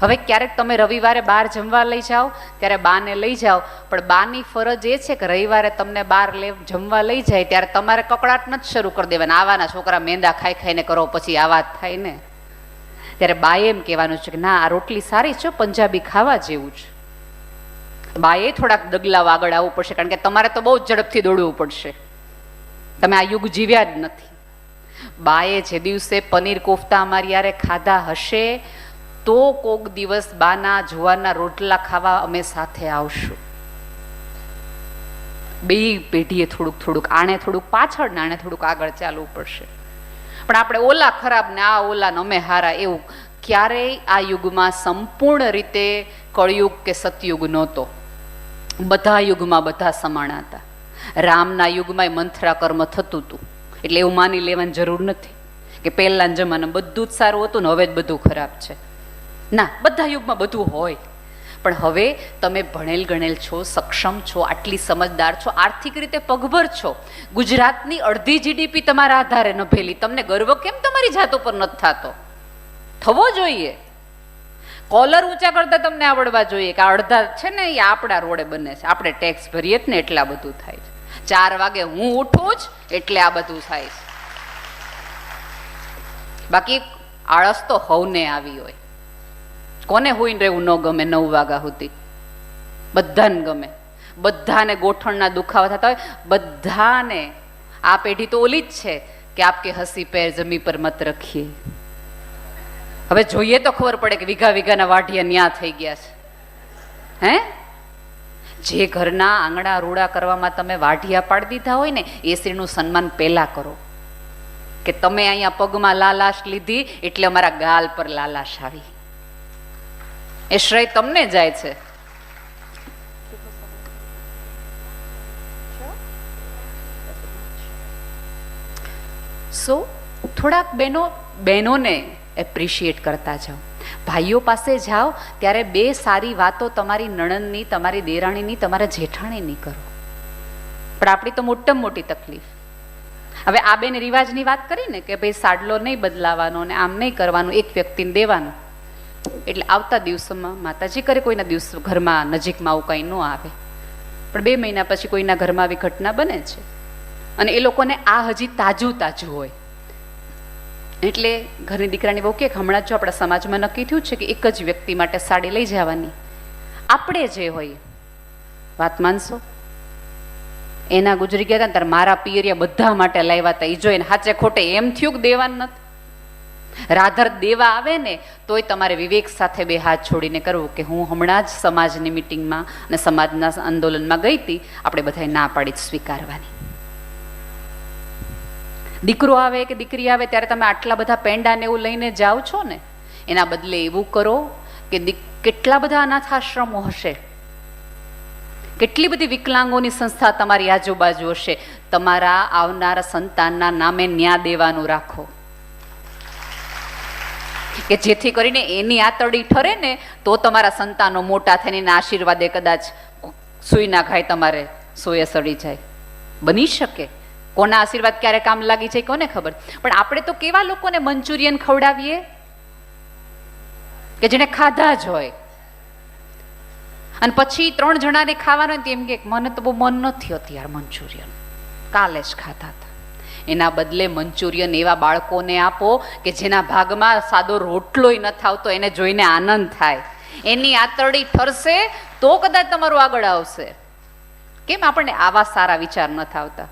હવે ક્યારેક તમે રવિવારે બહાર જમવા લઈ જાઓ ત્યારે બાને લઈ જાઓ, પણ બાની ફરજ એ છે કે રવિવારે તમને બહાર જમવા લઈ જાય ત્યારે તમારે કકડાટ નથી શરૂ કરી દેવાના. આવાના છોકરા મેંદા ખાઈ ખાઈને કરો પછી આ વાત થાય ને. ત્યારે બાએ એમ કહેવાનું છે કે ના, આ રોટલી સારી છે, પંજાબી ખાવા જેવું છે. બાએ થોડાક ડગલાઓ આગળ આવવું પડશે, કારણ કે તમારે તો બહુ ઝડપથી દોડવું પડશે. તમે આ યુગ જીવ્યા જ નથી. બાએ જે દિવસે પનીર કોફતા અમારી યારે ખાધા હશે તો કોક દિવસ બાના જુવારના રોટલા ખાવા અમે સાથે આવશું. બે પેઢીએ થોડુંક થોડુંક, આણે થોડુંક પાછળ ને આણે થોડુંક આગળ ચાલવું પડશે. પણ આપણે ઓલા ખરાબ ને આ ઓલા ને અમે હારા એવું ક્યારેય આ યુગમાં સંપૂર્ણ રીતે કળયુગ કે સતયુગ નહોતો. બધા યુગમાં બધા સમાણા હતા. રામના યુગમાં મંથરા કર્મ થતું હતું, એટલે એવું માની લેવાની જરૂર નથી કે પહેલાના જમાનામાં બધું જ સારું હતું ને હવે જ બધું ખરાબ છે. ના, બધા યુગમાં બધું હોય, પણ હવે તમે ભણેલ ગણેલ છો, સક્ષમ છો, આટલી સમજદાર છો, આર્થિક રીતે પગભર છો, ગુજરાતની અડધી જીડીપી તમારા આધારે નભેલી, તમને ગર્વ કેમ તમારી જાત ઉપર નથી થતો? થવો જોઈએ. કોલર ઊંચા કરતા તમને આવડવા જોઈએ કે અડધા છે ને એ આપણા રોડે બને છે, આપણે ટેક્સ ભરીએ જ ને એટલે આ બધું થાય છે. 4 વાગે હું ઉઠું જ એટલે આ બધું થાય છે. બાકી આળસ તો હવને આવી હોય. કોને હોઈને રહેવું ન ગમે 9 વાગ્યા સુધી? બધાને ગમે. બધાને ગોઠણના દુખાવા થતા હોય, બધાને. આ પેઢી તો ઓલી જ છે કે આપકે હસી પેર જમી પર મત રખીએ. હવે જોઈએ તો ખબર પડે કે વીઘા વીઘાના વાઢિયા ન્યા થઈ ગયા છે. હે, જે ઘરના આંગણા રૂડા કરવામાં તમે વાઢિયા પાડી દીધા હોય ને એ સ્ત્રીનું સન્માન પહેલા કરો કે તમે અહીંયા પગમાં લાલાશ લીધી એટલે અમારા ગાલ પર લાલાશ આવી. એ શ્રેય તમને જાય છે. સો થોડાક બહેનોને એપ્રિશિએટ કરતા જાઓ. ભાઈઓ પાસે જાઓ ત્યારે 2 સારી વાતો તમારી નણંદની, તમારી દેરાણીની, તમારા જેઠાણીની કરો. પણ આપણી તો મોટામાં મોટી તકલીફ. હવે આ બેન રિવાજની વાત કરી ને કે ભાઈ સાડલો નહીં બદલાવાનો ને આમ નહીં કરવાનું, એક વ્યક્તિને દેવાનું, એટલે આવતા દિવસોમાં માતાજી કરે કોઈના દિવસ ઘરમાં નજીકમાં આવું કંઈ ન આવે. પણ 2 મહિના પછી કોઈના ઘરમાં આવી ઘટના બને છે અને એ લોકોને આ હજી તાજું તાજું હોય. એટલે ઘરની દીકરાની બહુ કે હમણાં જો આપણા સમાજમાં નક્કી થયું છે કે એક જ વ્યક્તિ માટે સાડી લઈ જવાની. આપણે જે હોય વાત માનશો, એના ગુજરી ગયા હતા ને ત્યારે મારા પિયરિયા બધા માટે લાવ્યા હતા. એ જોઈને સાચે ખોટે એમ થયું કે દેવાનું નથી. રાધર દેવા આવે ને તોય તમારે વિવેક સાથે 2 હાથ છોડીને કરવું કે હું હમણાં જ સમાજની મિટિંગમાં અને સમાજના આંદોલનમાં ગઈ હતી, આપણે બધાએ ના પાડી સ્વીકારવાની. દીકરો આવે કે દીકરી આવે ત્યારે તમે આટલા બધા પેંડાને એવું લઈને જાઓ છો ને, એના બદલે એવું કરો કે કેટલા બધા અનાથાશ્રમો હશે, કેટલી બધી વિકલાંગોની સંસ્થા તમારી આજુબાજુ હશે, તમારા આવનારા સંતાનના નામે ન્યા દેવાનું રાખો કે જેથી કરીને એની આતરડી ઠરે ને તો તમારા સંતાનો મોટા થઈને એના આશીર્વાદે કદાચ સુઈ ના ખાય, તમારે સોએ સડી જાય. બની શકે. કોના આશીર્વાદ ક્યારે કામ લાગી જાય કોને ખબર. પણ આપણે તો કેવા લોકોને મંચુરિયન ખવડાવીએ કે જેને ખાધા જ હોય અને પછી 3 જણાને ખાવાનું હોય એમ કે મને તો બહુ મન નથી અત્યારે મંચુરિયન, કાલે જ ખાધા હતા. એના બદલે મંચુરિયન એવા બાળકોને આપો કે જેના ભાગમાં સાદો રોટલોય નથી આવતો, એને જોઈને આનંદ થાય, એની આતરડી ઠરશે તો કદાચ તમારું આગળ આવશે. કેમ આપણને આવા સારા વિચાર નથી આવતા?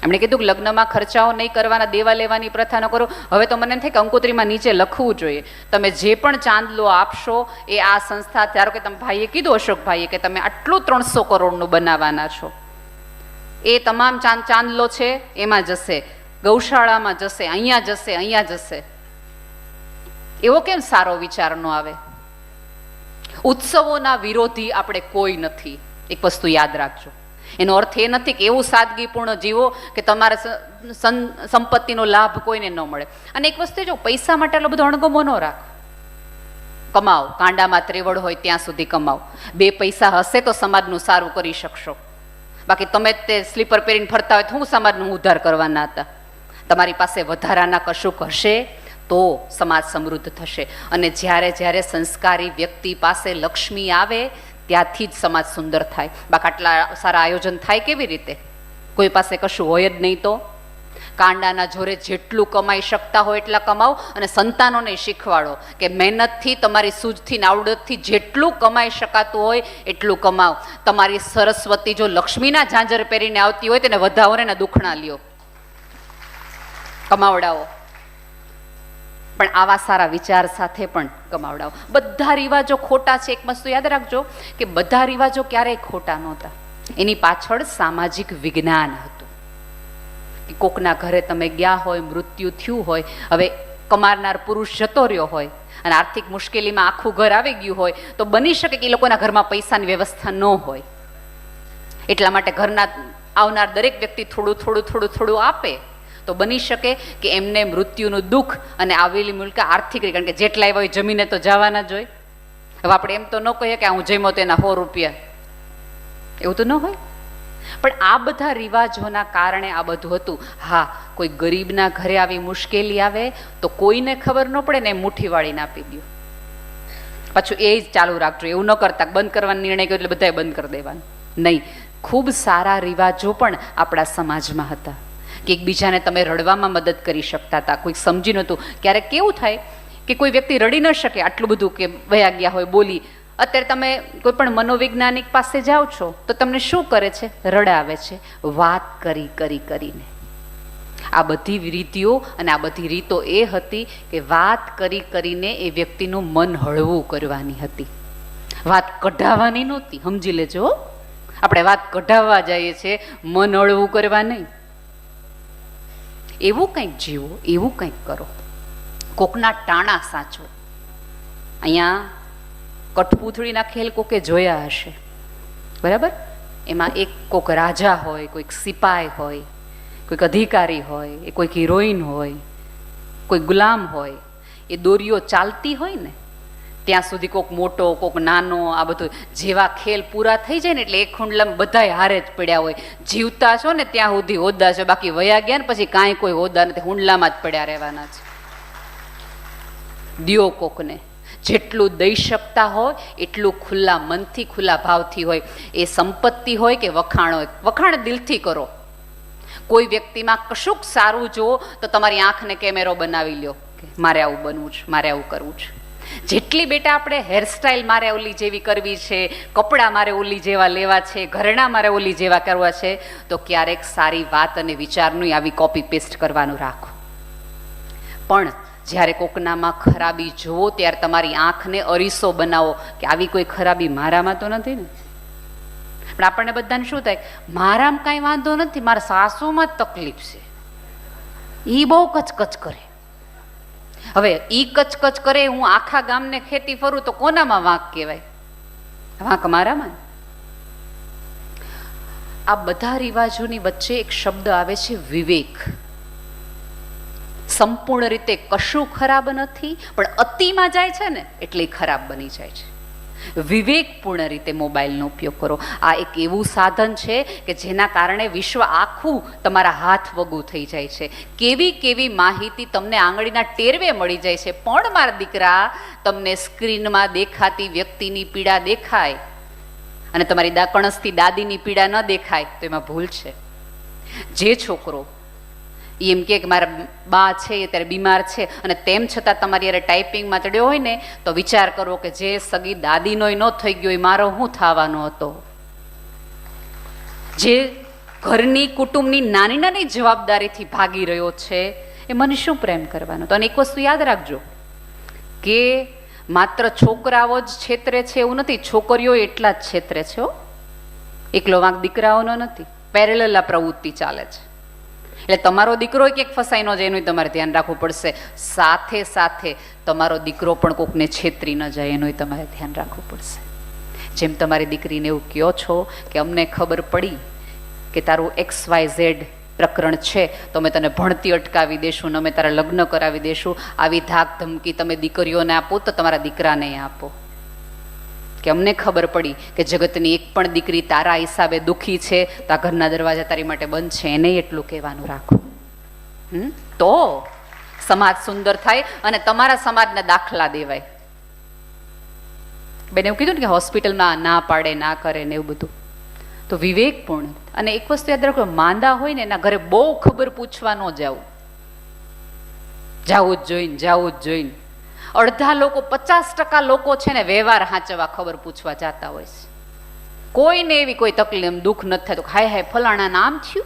એમણે કીધું કે લગ્નમાં ખર્ચાઓ નહીં કરવાના, દેવા લેવાની પ્રથા ન કરો. હવે તો મને એમ થાય કે કંકોત્રીમાં નીચે લખવું જોઈએ તમે જે પણ ચાંદલો આપશો એ આ સંસ્થા, ધારો કે તમે ભાઈએ કીધું અશોકભાઈએ કે તમે આટલું 300 કરોડનું બનાવવાના છો, એ તમામ ચાંદલો છે એમાં જશે, ગૌશાળામાં જશે, અહીંયા જશે, અહીંયા જશે. એવો કેમ સારો વિચાર ન આવે? ઉત્સવોના વિરોધી આપણે કોઈ નથી. એક વસ્તુ યાદ રાખજો, એનો અર્થ એ નથી કે એવું સાદગીપૂર્ણ જીવો કે તમારે સંપત્તિનો લાભ કોઈને ન મળે. અને એક વસ્તુ જો, પૈસા માટે એટલો બધો અણગમો ન રાખો. કમાઓ, કાંડામાં ત્રેવડ હોય ત્યાં સુધી કમાઓ. 2 પૈસા હશે તો સમાજનું સારું કરી શકશો. બાકી તમે તે સ્લીપર પહેરીને ફરતા હોય તો હું સમાજનું ઉદ્ધાર કરવાના હતા? તમારી પાસે વધારાના કશુંક હશે તો સમાજ સમૃદ્ધ થશે. અને જ્યારે જ્યારે સંસ્કારી વ્યક્તિ પાસે લક્ષ્મી આવે ત્યાંથી જ સમાજ સુંદર થાય. બાકી આટલા સારા આયોજન થાય કેવી રીતે? કોઈ પાસે કશું હોય જ નહીં તો કાંડાના જોરે જેટલું કમાઈ શકતા હોય એટલા કમાઓ, અને સંતાનોને શીખવાડો કે મહેનતથી, તમારી સૂઝથી ને આવડતથી જેટલું કમાઈ શકાતું હોય એટલું કમાઓ. તમારી સરસ્વતી જો લક્ષ્મીના ઝાંઝર પહેરીને આવતી હોય તેને વધાવો ને દુખણા લ્યો, કમાવડાવો. પણ આવા સારા વિચાર સાથે પણ કમાવડાવો. બધા રિવાજો ખોટા છે. એક વસ્તુ યાદ રાખજો કે બધા રિવાજો ક્યારેય ખોટા નહોતા. એની પાછળ સામાજિક વિજ્ઞાન હતું. કે કોકના ઘરે તમે ગયા હોય, મૃત્યુ થયું હોય, હવે કમારનાર પુરુષ જતો રહ્યો હોય અને આર્થિક મુશ્કેલીમાં આખું ઘર આવી ગયું હોય, તો બની શકે કે એ લોકોના ઘરમાં પૈસાની વ્યવસ્થા ન હોય. એટલા માટે ઘરના આવનાર દરેક વ્યક્તિ થોડું થોડું થોડું થોડું આપે, તો બની શકે કે એમને મૃત્યુનું દુઃખ અને આવેલી મુલ્ક આર્થિક, કારણ કે જેટલા એવા હોય જમીને તો જવાના જ હોય. હવે આપણે એમ તો ન કહીએ કે હું જમ્યો તેના 100 રૂપિયા, એવું તો ન હોય. પણ આ બધા રિવાજોના કારણે આ બધું હતું. હા, કોઈ ગરીબના ઘરે આવી મુશ્કેલી આવે તો કોઈને ખબર ન પડે ને એ મુઠ્ઠી વાળીને આપી દો. પાછું એ જ ચાલુ રાખજો. એવું ન કરતા બંધ કરવાનો નિર્ણય કર્યો એટલે બધાએ બંધ કરી દેવાનું નહીં. ખૂબ સારા રિવાજો પણ આપણા સમાજમાં હતા કે એકબીજાને તમે રડવામાં મદદ કરી શકતા હતા. કોઈ સમજી નહોતું. ક્યારેક કેવું થાય કે કોઈ વ્યક્તિ રડી ન શકે આટલું બધું કે વયા ગયા હોય બોલી. અત્યારે તમે કોઈ પણ મનોવૈજ્ઞાનિક પાસે જાઓ છો તો તમને શું કરે છે? રડાવે છે, વાત કરીને. આ બધી રીતિઓ અને આ બધી રીતો એ હતી કે વાત કરીને એ વ્યક્તિનું મન હળવું કરવાની હતી. વાત કઢાવવાની નહોતી. સમજી લેજો, આપણે વાત કઢાવવા જઈએ છીએ, મન હળવું કરવા નહીં. એવું કંઈક જીવો, એવું કંઈક કરો. કોકના ટાણા સાચો. અહીંયા કઠપૂથળીના ખેલ કોકે જોયા હશે, બરાબર? એમાં એક કોક રાજા હોય, કોઈક સિપાઈ હોય, કોઈક અધિકારી હોય, એ કોઈક હિરોઈન હોય, કોઈ ગુલામ હોય. એ દોરીઓ ચાલતી હોય ને ત્યાં સુધી કોક મોટો, કોક નાનો, આ બધું જેવા ખેલ પૂરા થઈ જાય ને એટલે એક ખુંડલામાં બધાય હારે જ પડ્યા હોય. જીવતા છો ને ત્યાં સુધી હોદ્દા છે, બાકી વયા ગયા ને પછી કાંઈ કોઈ હોદ્દા નથી, હુંડલામાં જ પડ્યા રહેવાના છે. દિયો કોકને. જેટલું દઈ શકતા હોય એટલું ખુલ્લા મનથી, ખુલ્લા ભાવથી હોય. એ સંપત્તિ હોય કે વખાણ હોય, વખાણ દિલથી કરો. કોઈ વ્યક્તિમાં કશુંક સારું જુઓ તો તમારી આંખને કેમેરો બનાવી લ્યો કે મારે આવું બનવું છે, મારે આવું કરવું છે. જેટલી બેટા આપણે હેરસ્ટાઈલ મારે ઓલી જેવી કરવી છે, કપડાં મારે ઓલી જેવા લેવા છે, ઘરેણાં મારે ઓલી જેવા કરવા છે, તો ક્યારેક સારી વાત અને વિચારનું આવી કોપી પેસ્ટ કરવાનું રાખો. પણ જ્યારે કોકનામાં ખરાબી જુઓ ત્યારે તમારી આંખને અરીસો બનાવો કે આવી કોઈ ખરાબી મારામાં તો નથી ને. પણ આપણને બધાને શું થાય, મારામાં કાંઈ વાંધો નથી, મારા સાસુમાં જ તકલીફ છે, એ બહુ કચકચ કરે. હવે ઈ કચકચ કરે, હું આખા ગામને ખેતી ફરું તો કોનામાં વાંક કહેવાય? વાંક મારામાં. આ બધા રિવાજોની વચ્ચે એક શબ્દ આવે છે વિવેક. સંપૂર્ણ રીતે કશું ખરાબ નથી, પણ અતિમાં જાય છે ને એટલે ખરાબ બની જાય છે. વિવેકપૂર્ણ રીતે મોબાઈલનો ઉપયોગ કરો. આ એક એવું સાધન છે કે જેના કારણે વિશ્વ આખું તમારા હાથ વગું થઈ જાય છે. કેવી કેવી માહિતી તમને આંગળીના ટેરવે મળી જાય છે. પણ મારા દીકરા, તમને સ્ક્રીનમાં દેખાતી વ્યક્તિની પીડા દેખાય અને તમારી કણસથી દાદીની પીડા ન દેખાય તો એમાં ભૂલ છે. જે છોકરો એમ કે મારા બા છે એ ત્યારે બીમાર છે અને તેમ છતાં તમારી યારે ટાઈપિંગમાં ચડ્યો હોય ને તો વિચાર કરો કે જે સગી દાદીનોય ન થઈ ગયો એ મારો શું થવાનો હતો. જે ઘરની કુટુંબની નાની નાની જવાબદારીથી ભાગી રહ્યો છે એ મને શું પ્રેમ કરવાનો. તો એક વસ્તુ યાદ રાખજો કે માત્ર છોકરાઓ જ છેતરે છે એવું નથી, છોકરીઓ એટલા જ છેતરે છે. એકલો વાંક દીકરાઓનો નથી, પેરેલલ આ પ્રવૃત્તિ ચાલે છે. એટલે તમારો દીકરો ક્યાંક ફસાઈ ન જાય એનું તમારે ધ્યાન રાખવું પડશે. સાથે સાથે તમારો દીકરો પણ કોકને છેતરી ન જાય એનું તમારે ધ્યાન રાખવું પડશે. જેમ તમારી દીકરીને એવું કહો છો કે અમને ખબર પડી કે તારું XYZ પ્રકરણ છે તો અમે તને ભણતી અટકાવી દેશું ને અમે તારા લગ્ન કરાવી દેશું. આવી ધાક ધમકી તમે દીકરીઓને આપો તો તમારા દીકરાને આપો. કે અમને ખબર પડી કે જગતની એક પણ દીકરી તારા હિસાબે દુઃખી છે તો આ ઘરના દરવાજા તારી માટે બંધ છે, એને એટલું કહેવાનું રાખો. તો સમાજ સુંદર થાય અને તમારા સમાજના દાખલા દેવાય. બેન એવું કીધું ને કે હોસ્પિટલમાં ના પાડે, ના કરે ને એવું બધું, તો વિવેકપૂર્ણ. અને એક વસ્તુ યાદ રાખો, માંદા હોય ને એના ઘરે બહુ ખબર પૂછવા ન જાવું. જાવું જ જોઈને અડધા લોકો, 50% લોકો છે ને વ્યવહાર હાચવા ખબર પૂછવા જતા હોય છે. કોઈને એવી કોઈ તકલીફ દુઃખ નથી થતું, હાય હાય ફલાણા આમ થયું,